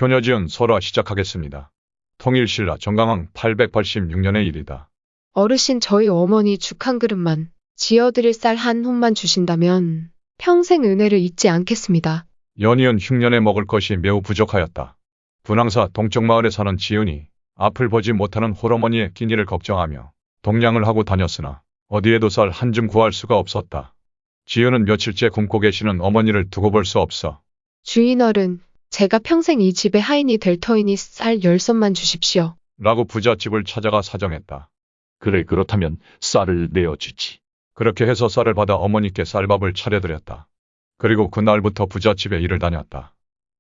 효녀지은 설화 시작하겠습니다. 통일신라 정강왕 886년의 일이다. 어르신 저희 어머니 죽 한 그릇만 지어드릴 쌀 한 홈만 주신다면 평생 은혜를 잊지 않겠습니다. 연이은 흉년에 먹을 것이 매우 부족하였다. 분황사 동쪽 마을에 사는 지은이 앞을 보지 못하는 홀어머니의 끼니를 걱정하며 동냥을 하고 다녔으나 어디에도 쌀 한 줌 구할 수가 없었다. 지은은 며칠째 굶고 계시는 어머니를 두고 볼 수 없어 주인어른, 제가 평생 이 집의 하인이 될 터이니 쌀 10선만 주십시오. 라고 부잣집을 찾아가 사정했다. 그래 그렇다면 쌀을 내어주지. 그렇게 해서 쌀을 받아 어머니께 쌀밥을 차려드렸다. 그리고 그날부터 부잣집에 일을 다녔다.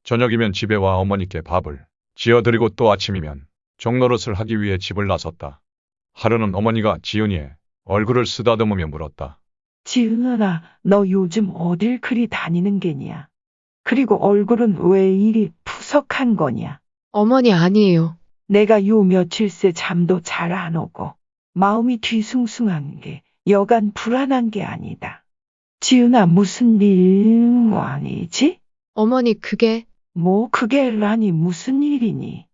저녁이면 집에 와 어머니께 밥을 지어드리고 또 아침이면 종노릇을 하기 위해 집을 나섰다. 하루는 어머니가 지은이의 얼굴을 쓰다듬으며 물었다. 지은아, 너 요즘 어딜 그리 다니는 게냐? 그리고 얼굴은 왜 이리 푸석한 거냐? 어머니 아니에요. 내가 요 며칠새 잠도 잘 안 오고 마음이 뒤숭숭한 게 여간 불안한 게 아니다. 지은아, 무슨 일 아니지? 어머니 그게 뭐 그게라니 무슨 일이니?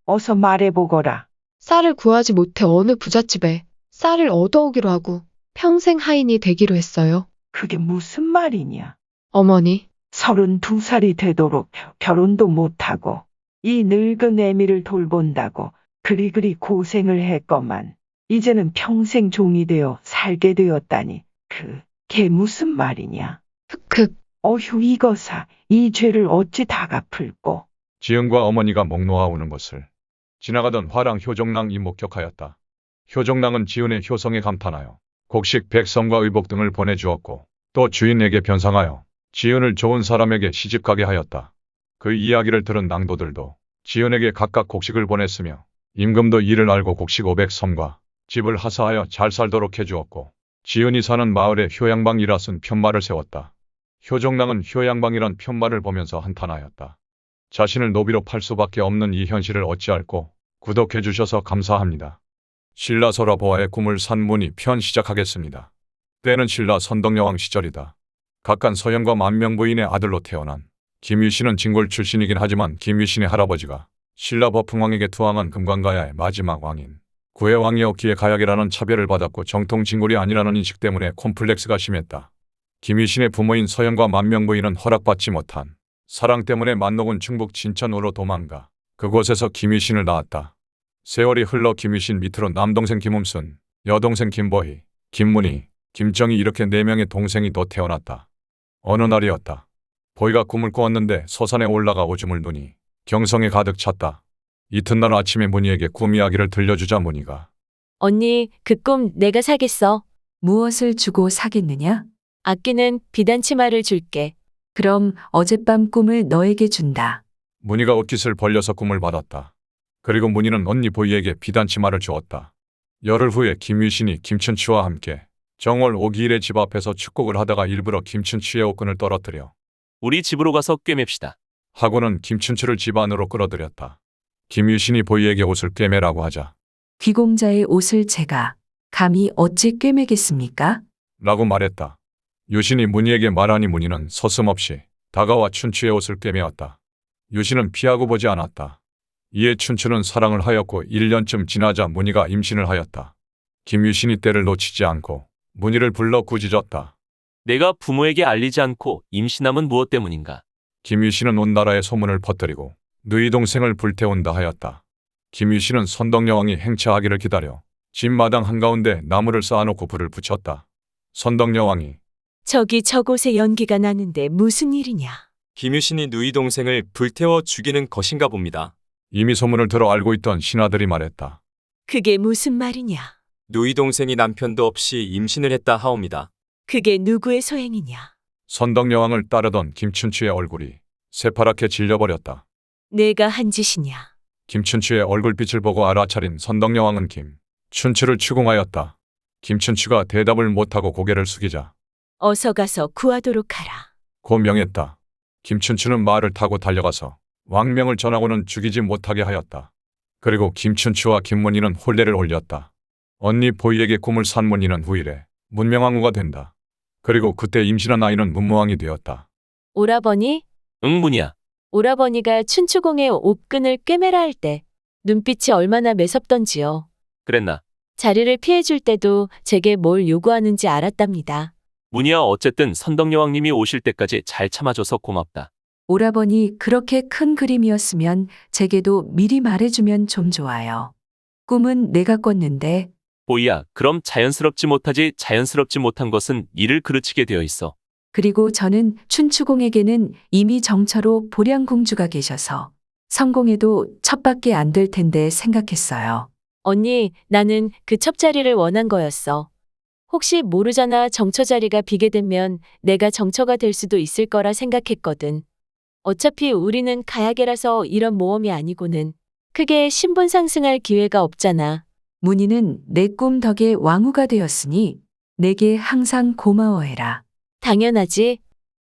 어서 말해보거라. 쌀을 구하지 못해 어느 부잣집에 쌀을 얻어오기로 하고 평생 하인이 되기로 했어요. 그게 무슨 말이냐? 어머니, 32살이 되도록 결혼도 못하고 이 늙은 애미를 돌본다고 그리 고생을 했건만 이제는 평생 종이 되어 살게 되었다니 그게 무슨 말이냐? 흑흑, 어휴 이거사 이 죄를 어찌 다 갚을꼬? 지은과 어머니가 목 놓아 우는 것을 지나가던 화랑 효종랑이 목격하였다. 효종랑은 지은의 효성에 감탄하여 곡식 백성과 의복 등을 보내주었고 또 주인에게 변상하여 지은을 좋은 사람에게 시집가게 하였다. 그 이야기를 들은 낭도들도 지은에게 각각 곡식을 보냈으며 임금도 이를 알고 곡식 500섬과 집을 하사하여 잘 살도록 해주었고 지은이 사는 마을에 효양방이라 쓴 편말을 세웠다. 효종랑은 효양방이란 편말을 보면서 한탄하였다. 자신을 노비로 팔 수밖에 없는 이 현실을 어찌할꼬. 구독해주셔서 감사합니다. 신라 설화보아의 꿈을 산 문의 편 시작하겠습니다. 때는 신라 선덕여왕 시절이다. 각간 서현과 만명부인의 아들로 태어난 김유신은 진골 출신이긴 하지만 김유신의 할아버지가 신라 버풍왕에게 투항한 금관가야의 마지막 왕인 구해왕이었기에 가약이라는 차별을 받았고 정통 진골이 아니라는 인식 때문에 콤플렉스가 심했다. 김유신의 부모인 서현과 만명부인은 허락받지 못한 사랑 때문에 만녹은 충북 진천으로 도망가 그곳에서 김유신을 낳았다. 세월이 흘러 김유신 밑으로 남동생 김음순, 여동생 김보희, 김문희, 김정희 이렇게 4명의 동생이 더 태어났다. 어느 날이었다. 보희가 꿈을 꾸었는데 서산에 올라가 오줌을 누니 경성에 가득 찼다. 이튿날 아침에 문희에게 꿈 이야기를 들려주자 문희가 언니, 그 꿈 내가 사겠어. 무엇을 주고 사겠느냐? 아끼는 비단 치마를 줄게. 그럼 어젯밤 꿈을 너에게 준다. 문희가 옷깃을 벌려서 꿈을 받았다. 그리고 문희는 언니 보희에게 비단치마를 주었다. 열흘 후에 김유신이 김춘추와 함께 정월 5기일의 집 앞에서 축곡을 하다가 일부러 김춘추의 옷끈을 떨어뜨려 우리 집으로 가서 꿰맵시다. 하고는 김춘추를 집 안으로 끌어들였다. 김유신이 보희에게 옷을 꿰매라고 하자 귀공자의 옷을 제가 감히 어찌 꿰매겠습니까? 라고 말했다. 유신이 문희에게 말하니 문희는 서슴없이 다가와 춘추의 옷을 꿰매었다. 유신은 피하고 보지 않았다. 이에 춘추는 사랑을 하였고 1년쯤 지나자 문희가 임신을 하였다. 김유신이 때를 놓치지 않고 문희를 불러 꾸짖었다. 내가 부모에게 알리지 않고 임신함은 무엇 때문인가? 김유신은 온 나라에 소문을 퍼뜨리고 너희 동생을 불태운다 하였다. 김유신은 선덕여왕이 행차하기를 기다려 집 마당 한가운데 나무를 쌓아놓고 불을 붙였다. 선덕여왕이 저기 저곳에 연기가 나는데 무슨 일이냐? 김유신이 누이 동생을 불태워 죽이는 것인가 봅니다. 이미 소문을 들어 알고 있던 신하들이 말했다. 그게 무슨 말이냐? 누이 동생이 남편도 없이 임신을 했다 하옵니다. 그게 누구의 소행이냐? 선덕여왕을 따르던 김춘추의 얼굴이 새파랗게 질려버렸다. 내가 한 짓이냐? 김춘추의 얼굴빛을 보고 알아차린 선덕여왕은 김춘추를 추궁하였다. 김춘추가 대답을 못하고 고개를 숙이자 어서 가서 구하도록 하라. 고 명했다. 김춘추는 말을 타고 달려가서 왕명을 전하고는 죽이지 못하게 하였다. 그리고 김춘추와 김문희는 혼례를 올렸다. 언니 보희에게 꿈을 산 문희는 후일에 문명왕후가 된다. 그리고 그때 임신한 아이는 문무왕이 되었다. 오라버니, 응 문이야. 오라버니가 춘추공의 옥근을 꿰매라 할 때 눈빛이 얼마나 매섭던지요. 그랬나? 자리를 피해줄 때도 제게 뭘 요구하는지 알았답니다. 문희야 어쨌든 선덕여왕님이 오실 때까지 잘 참아줘서 고맙다. 오라버니 그렇게 큰 그림이었으면 제게도 미리 말해주면 좀 좋아요. 꿈은 내가 꿨는데 보이야, 그럼 자연스럽지 못하지 자연스럽지 못한 것은 이를 그르치게 되어 있어. 그리고 저는 춘추공에게는 이미 정처로 보량공주가 계셔서 성공해도 첩밖에 안 될 텐데 생각했어요. 언니, 나는 그 첩자리를 원한 거였어. 혹시 모르잖아. 정처 자리가 비게 되면 내가 정처가 될 수도 있을 거라 생각했거든. 어차피 우리는 가야계라서 이런 모험이 아니고는 크게 신분 상승할 기회가 없잖아. 문희는 내 꿈 덕에 왕후가 되었으니 내게 항상 고마워해라. 당연하지.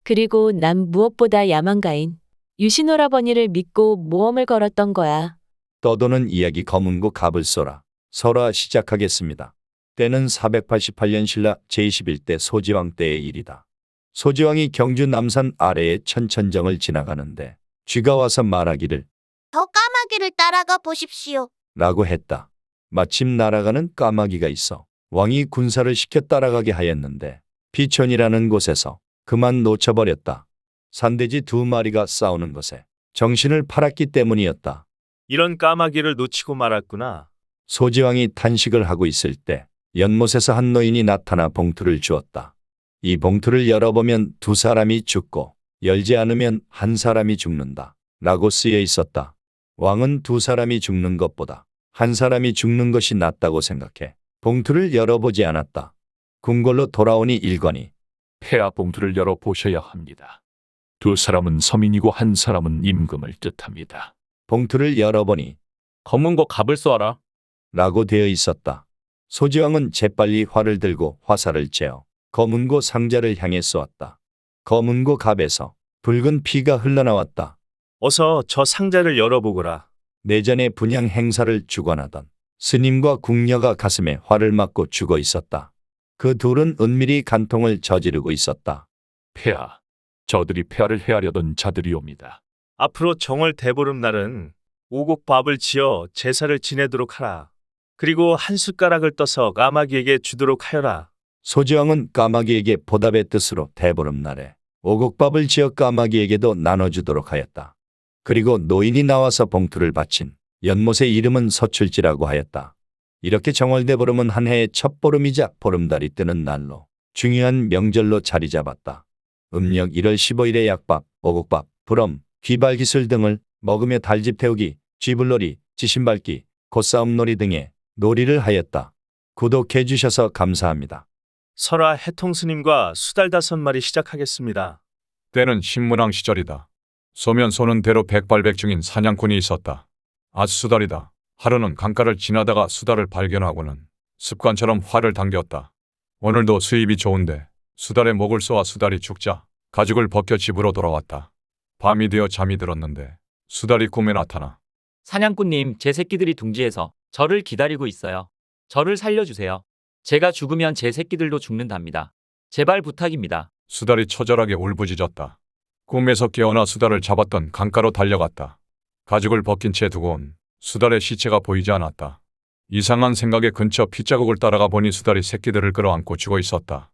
그리고 난 무엇보다 야망가인 유신오라버니를 믿고 모험을 걸었던 거야. 떠도는 이야기 검은고 갑을 쏘라. 설화 시작하겠습니다. 때는 488년 신라 제21대 소지왕 때의 일이다. 소지왕이 경주 남산 아래의 천천정을 지나가는데 쥐가 와서 말하기를 저 까마귀를 따라가 보십시오. 라고 했다. 마침 날아가는 까마귀가 있어 왕이 군사를 시켜 따라가게 하였는데 비촌이라는 곳에서 그만 놓쳐버렸다. 산돼지 2마리가 싸우는 것에 정신을 팔았기 때문이었다. 이런 까마귀를 놓치고 말았구나. 소지왕이 탄식을 하고 있을 때 연못에서 한 노인이 나타나 봉투를 주었다. 이 봉투를 열어보면 2사람이 죽고 열지 않으면 1사람이 죽는다. 라고 쓰여 있었다. 왕은 2사람이 죽는 것보다 1사람이 죽는 것이 낫다고 생각해 봉투를 열어보지 않았다. 궁궐로 돌아오니 일관이 폐하 봉투를 열어보셔야 합니다. 2사람은 서민이고 1사람은 임금을 뜻합니다. 봉투를 열어보니 검은고 갑을 쏘아라. 라고 되어 있었다. 소지왕은 재빨리 활을 들고 화살을 재어 검은고 상자를 향해 쏘았다. 검은고 갑에서 붉은 피가 흘러나왔다. 어서 저 상자를 열어보거라. 내전에 분향 행사를 주관하던 스님과 궁녀가 가슴에 활을 맞고 죽어 있었다. 그 둘은 은밀히 간통을 저지르고 있었다. 폐하, 저들이 폐하를 해하려던 자들이옵니다. 앞으로 정월 대보름날은 오곡밥을 지어 제사를 지내도록 하라. 그리고 한 숟가락을 떠서 까마귀에게 주도록 하여라. 소지왕은 까마귀에게 보답의 뜻으로 대보름날에 오곡밥을 지어 까마귀에게도 나눠주도록 하였다. 그리고 노인이 나와서 봉투를 바친 연못의 이름은 서출지라고 하였다. 이렇게 정월대보름은 한 해의 첫 보름이자 보름달이 뜨는 날로 중요한 명절로 자리 잡았다. 음력 1월 15일에 약밥, 오곡밥, 부럼, 귀발기술 등을 먹으며 달집 태우기, 쥐불놀이, 지신밟기, 콧싸움놀이 등의 놀이를 하였다. 구독해 주셔서 감사합니다. 설화 해통스님과 수달 5마리 시작하겠습니다. 때는 신문왕 시절이다. 소면 쏘는 대로 백발백중인 사냥꾼이 있었다. 수달이다. 하루는 강가를 지나다가 수달을 발견하고는 습관처럼 활을 당겼다. 오늘도 수입이 좋은데 수달의 목을 쏘아 수달이 죽자 가죽을 벗겨 집으로 돌아왔다. 밤이 되어 잠이 들었는데 수달이 꿈에 나타나 사냥꾼님, 제 새끼들이 둥지에서 저를 기다리고 있어요. 저를 살려주세요. 제가 죽으면 제 새끼들도 죽는답니다. 제발 부탁입니다. 수달이 처절하게 울부짖었다. 꿈에서 깨어나 수달을 잡았던 강가로 달려갔다. 가죽을 벗긴 채 두고 온 수달의 시체가 보이지 않았다. 이상한 생각에 근처 핏자국을 따라가 보니 수달이 새끼들을 끌어안고 죽어 있었다.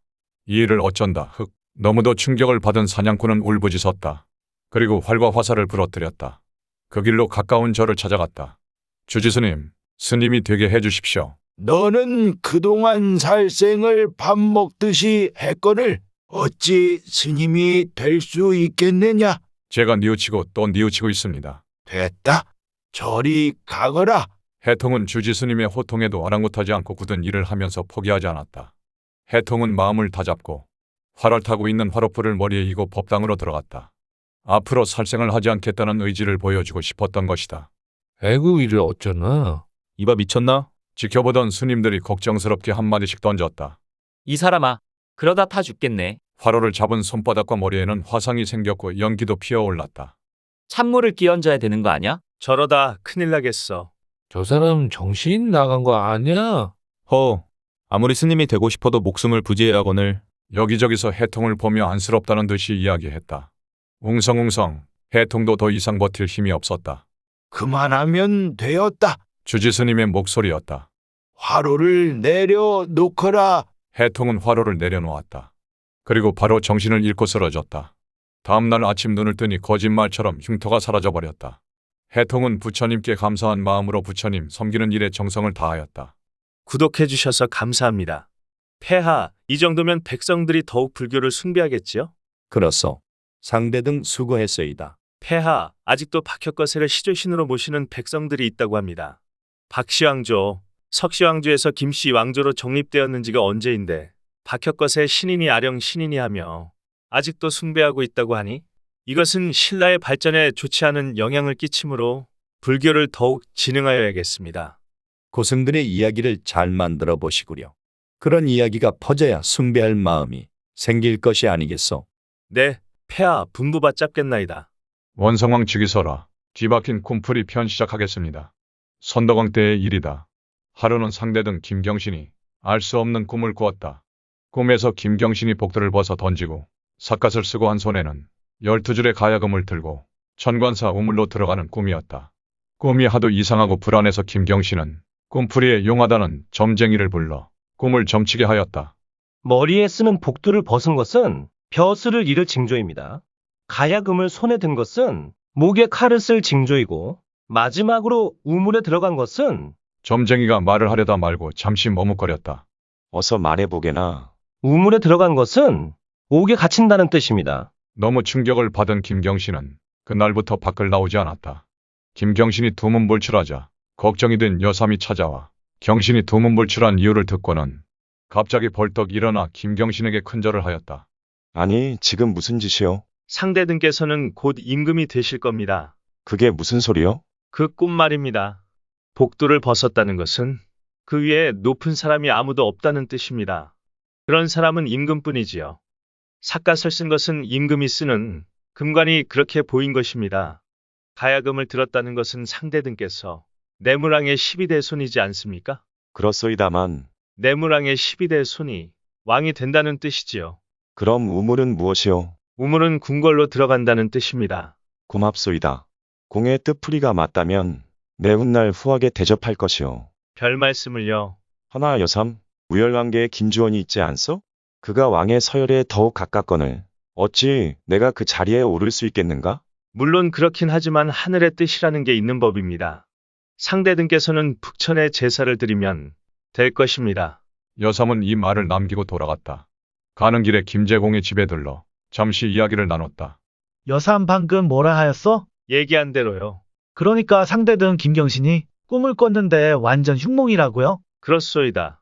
이 일을 어쩐다. 너무도 충격을 받은 사냥꾼은 울부짖었다. 그리고 활과 화살을 부러뜨렸다. 그 길로 가까운 절을 찾아갔다. 주지스님, 스님이 되게 해주십시오. 너는 그동안 살생을 밥 먹듯이 했거늘 어찌 스님이 될 수 있겠느냐? 제가 뉘우치고 또 뉘우치고 있습니다. 됐다. 저리 가거라. 해통은 주지스님의 호통에도 아랑곳하지 않고 굳은 일을 하면서 포기하지 않았다. 해통은 마음을 다잡고 활을 타고 있는 화로불을 머리에 이고 법당으로 들어갔다. 앞으로 살생을 하지 않겠다는 의지를 보여주고 싶었던 것이다. 에구 이를 어쩌나? 이봐 미쳤나? 지켜보던 스님들이 걱정스럽게 한마디씩 던졌다. 이 사람아, 그러다 타 죽겠네. 화로를 잡은 손바닥과 머리에는 화상이 생겼고 연기도 피어올랐다. 찬물을 끼얹어야 되는 거 아냐? 저러다 큰일 나겠어. 저 사람 정신 나간 거 아니야? 아무리 스님이 되고 싶어도 목숨을 부지해야거늘. 여기저기서 해통을 보며 안쓰럽다는 듯이 이야기했다. 웅성웅성 해통도 더 이상 버틸 힘이 없었다. 그만하면 되었다. 주지스님의 목소리였다. 화로를 내려놓거라. 해통은 화로를 내려놓았다. 그리고 바로 정신을 잃고 쓰러졌다. 다음날 아침 눈을 뜨니 거짓말처럼 흉터가 사라져버렸다. 해통은 부처님께 감사한 마음으로 부처님 섬기는 일에 정성을 다하였다. 구독해 주셔서 감사합니다. 폐하, 이 정도면 백성들이 더욱 불교를 숭배하겠지요? 그렇소. 상대 등 수고했소이다. 폐하, 아직도 박혁거세를 시조신으로 모시는 백성들이 있다고 합니다. 박씨왕조, 석씨왕조에서 김씨왕조로 정립되었는 지가 언제인데 박혁거세 신인이 아령 신인이 하며 아직도 숭배하고 있다고 하니 이것은 신라의 발전에 좋지 않은 영향을 끼치므로 불교를 더욱 진흥하여야겠습니다. 고승들의 이야기를 잘 만들어 보시구려. 그런 이야기가 퍼져야 숭배할 마음이 생길 것이 아니겠소. 네, 폐하 분부받 잡겠나이다. 원성왕 즉위서라. 뒤바뀐 꿈풀이 편 시작하겠습니다. 선덕왕 때의 일이다. 하루는 상대 등 김경신이 알 수 없는 꿈을 꾸었다. 꿈에서 김경신이 복도를 벗어 던지고 삿갓을 쓰고 한 손에는 12줄의 가야금을 들고 천관사 우물로 들어가는 꿈이었다. 꿈이 하도 이상하고 불안해서 김경신은 꿈풀이에 용하다는 점쟁이를 불러 꿈을 점치게 하였다. 머리에 쓰는 복두를 벗은 것은 벼슬을 잃을 징조입니다. 가야금을 손에 든 것은 목에 칼을 쓸 징조이고 마지막으로 우물에 들어간 것은 점쟁이가 말을 하려다 말고 잠시 머뭇거렸다. 어서 말해보게나. 우물에 들어간 것은 옥에 갇힌다는 뜻입니다. 너무 충격을 받은 김경신은 그날부터 밖을 나오지 않았다. 김경신이 두문불출하자 걱정이 된 여삼이 찾아와 경신이 두문불출한 이유를 듣고는 갑자기 벌떡 일어나 김경신에게 큰절을 하였다. 아니, 지금 무슨 짓이요? 상대 등께서는 곧 임금이 되실 겁니다. 그게 무슨 소리요? 그 꿈 말입니다. 복도를 벗었다는 것은 그 위에 높은 사람이 아무도 없다는 뜻입니다. 그런 사람은 임금뿐이지요. 삿갓을 쓴 것은 임금이 쓰는 금관이 그렇게 보인 것입니다. 가야금을 들었다는 것은 상대 등께서 내무랑의 12대 손이지 않습니까? 그렇소이다만. 내무랑의 12대 손이 왕이 된다는 뜻이지요. 그럼 우물은 무엇이요? 우물은 궁궐로 들어간다는 뜻입니다. 고맙소이다. 공의 뜻풀이가 맞다면 내 훗날 후하게 대접할 것이요. 별 말씀을요. 허나 여삼, 우열왕계에 김주원이 있지 않소? 그가 왕의 서열에 더욱 가깝거늘 어찌 내가 그 자리에 오를 수 있겠는가? 물론 그렇긴 하지만 하늘의 뜻이라는 게 있는 법입니다. 상대 등께서는 북천에 제사를 드리면 될 것입니다. 여삼은 이 말을 남기고 돌아갔다. 가는 길에 김제공의 집에 들러 잠시 이야기를 나눴다. 여삼 방금 뭐라 하였어? 얘기한 대로요. 그러니까 상대등 김경신이 꿈을 꿨는데 완전 흉몽이라고요? 그렇소이다.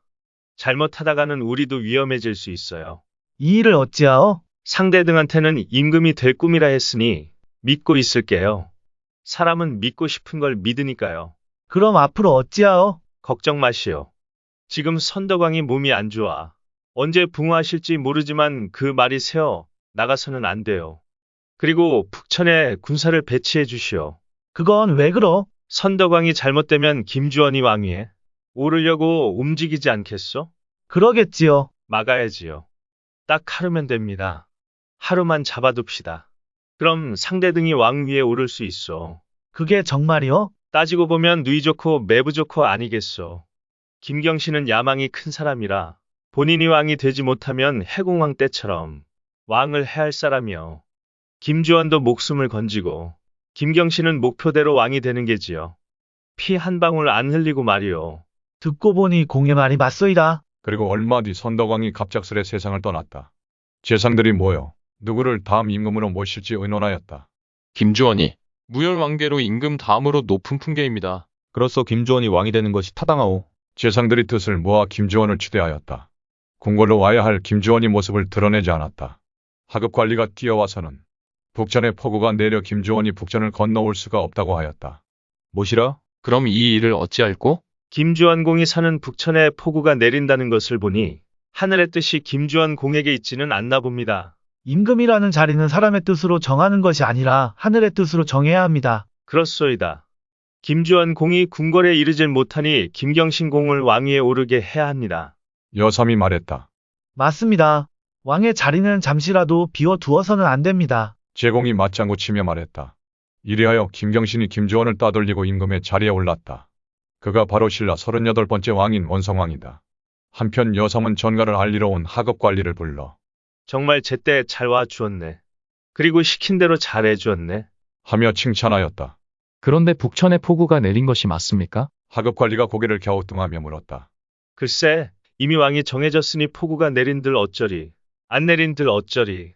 잘못하다가는 우리도 위험해질 수 있어요. 이 일을 어찌하오? 상대 등한테는 임금이 될 꿈이라 했으니 믿고 있을게요. 사람은 믿고 싶은 걸 믿으니까요. 그럼 앞으로 어찌하오? 걱정 마시오. 지금 선덕왕이 몸이 안 좋아. 언제 붕어하실지 모르지만 그 말이 새어 나가서는 안 돼요. 그리고 북천에 군사를 배치해 주시오. 그건 왜 그러? 선덕왕이 잘못되면 김주원이 왕위에 오르려고 움직이지 않겠소? 그러겠지요. 막아야지요. 딱 하루면 됩니다. 하루만 잡아둡시다. 그럼 상대 등이 왕위에 오를 수 있어. 그게 정말이요? 따지고 보면 누이 좋고 매부 좋고 아니겠소. 김경신은 야망이 큰 사람이라 본인이 왕이 되지 못하면 해공왕 때처럼 왕을 해할 사람이요. 김주원도 목숨을 건지고 김경신은 목표대로 왕이 되는 게지요. 피 한 방울 안 흘리고 말이요. 듣고 보니 공의 말이 맞소이다. 그리고 얼마 뒤 선덕왕이 갑작스레 세상을 떠났다. 재상들이 모여 누구를 다음 임금으로 모실지 의논하였다. 김주원이 무열왕계로 임금 다음으로 높은 품계입니다. 그로써 김주원이 왕이 되는 것이 타당하오. 재상들이 뜻을 모아 김주원을 추대하였다. 궁궐로 와야 할 김주원이 모습을 드러내지 않았다. 하급 관리가 뛰어와서는 북전의 폭우가 내려 김주원이 북전을 건너올 수가 없다고 하였다. 뭐시라? 그럼 이 일을 어찌할꼬? 김주원 공이 사는 북천에 폭우가 내린다는 것을 보니 하늘의 뜻이 김주원 공에게 있지는 않나 봅니다. 임금이라는 자리는 사람의 뜻으로 정하는 것이 아니라 하늘의 뜻으로 정해야 합니다. 그렇소이다. 김주원 공이 궁궐에 이르질 못하니 김경신 공을 왕위에 오르게 해야 합니다. 여삼이 말했다. 맞습니다. 왕의 자리는 잠시라도 비워두어서는 안 됩니다. 제공이 맞장구 치며 말했다. 이리하여 김경신이 김주원을 따돌리고 임금의 자리에 올랐다. 그가 바로 신라 38번째 왕인 원성왕이다. 한편 여성은 전가를 알리러 온 하급관리를 불러 정말 제때 잘 와주었네. 그리고 시킨 대로 잘해주었네. 하며 칭찬하였다. 그런데 북천에 폭우가 내린 것이 맞습니까? 하급관리가 고개를 갸우뚱하며 물었다. 글쎄, 이미 왕이 정해졌으니 폭우가 내린들 어쩌리, 안 내린들 어쩌리.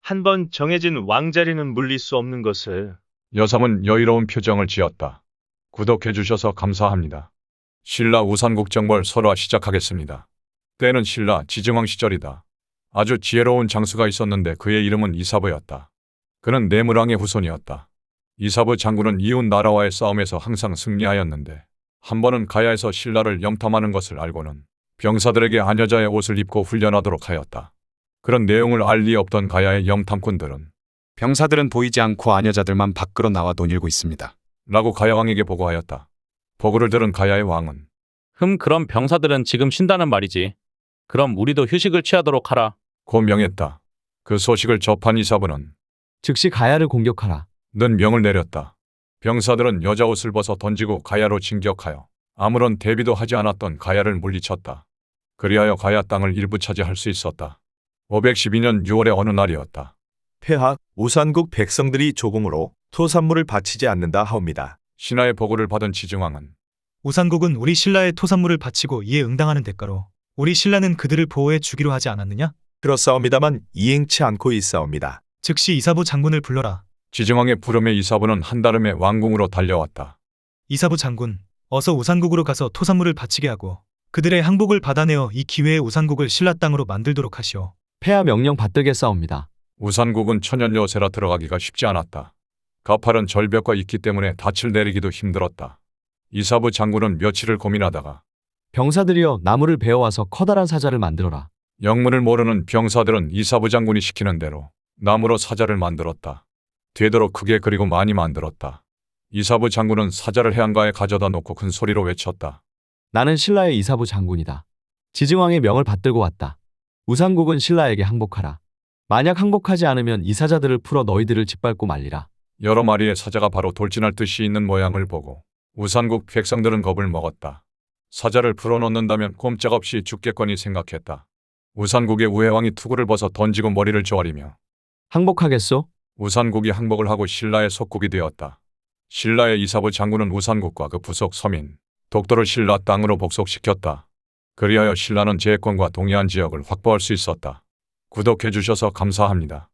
한번 정해진 왕자리는 물릴 수 없는 것을. 여성은 여유로운 표정을 지었다. 구독해주셔서 감사합니다. 신라 우산국정벌 설화 시작하겠습니다. 때는 신라 지증왕 시절이다. 아주 지혜로운 장수가 있었는데 그의 이름은 이사부였다. 그는 내물왕의 후손이었다. 이사부 장군은 이웃 나라와의 싸움에서 항상 승리하였는데 한 번은 가야에서 신라를 염탐하는 것을 알고는 병사들에게 아녀자의 옷을 입고 훈련하도록 하였다. 그런 내용을 알 리 없던 가야의 염탐꾼들은 병사들은 보이지 않고 아녀자들만 밖으로 나와 논일고 있습니다. 라고 가야왕에게 보고하였다. 보고를 들은 가야의 왕은 그럼 병사들은 지금 쉰다는 말이지. 그럼 우리도 휴식을 취하도록 하라. 고 명했다. 그 소식을 접한 이사부는 즉시 가야를 공격하라. 는 명을 내렸다. 병사들은 여자 옷을 벗어 던지고 가야로 진격하여 아무런 대비도 하지 않았던 가야를 물리쳤다. 그리하여 가야 땅을 일부 차지할 수 있었다. 512년 6월의 어느 날이었다. 폐하, 우산국 백성들이 조공으로 토산물을 바치지 않는다 하옵니다. 신하의 보고를 받은 지증왕은 우산국은 우리 신라의 토산물을 바치고 이에 응당하는 대가로 우리 신라는 그들을 보호해 주기로 하지 않았느냐? 그렇사옵니다만 이행치 않고 있사옵니다. 즉시 이사부 장군을 불러라. 지증왕의 부름에 이사부는 한달음에 왕궁으로 달려왔다. 이사부 장군, 어서 우산국으로 가서 토산물을 바치게 하고 그들의 항복을 받아내어 이 기회에 우산국을 신라 땅으로 만들도록 하시오. 폐하 명령 받들겠사옵니다. 우산국은 천연요새라 들어가기가 쉽지 않았다. 가파른 절벽과 있기 때문에 닻을 내리기도 힘들었다. 이사부 장군은 며칠을 고민하다가 병사들이여 나무를 베어와서 커다란 사자를 만들어라. 영문을 모르는 병사들은 이사부 장군이 시키는 대로 나무로 사자를 만들었다. 되도록 크게 그리고 많이 만들었다. 이사부 장군은 사자를 해안가에 가져다 놓고 큰 소리로 외쳤다. 나는 신라의 이사부 장군이다. 지증왕의 명을 받들고 왔다. 우산국은 신라에게 항복하라. 만약 항복하지 않으면 이 사자들을 풀어 너희들을 짓밟고 말리라. 여러 마리의 사자가 바로 돌진할 듯이 있는 모양을 보고 우산국 백성들은 겁을 먹었다. 사자를 풀어놓는다면 꼼짝없이 죽겠거니 생각했다. 우산국의 우해왕이 투구를 벗어 던지고 머리를 조아리며 항복하겠소? 우산국이 항복을 하고 신라의 속국이 되었다. 신라의 이사부 장군은 우산국과 그 부속 서민, 독도를 신라 땅으로 복속시켰다. 그리하여 신라는 제해권과 동해안 지역을 확보할 수 있었다. 구독해 주셔서 감사합니다.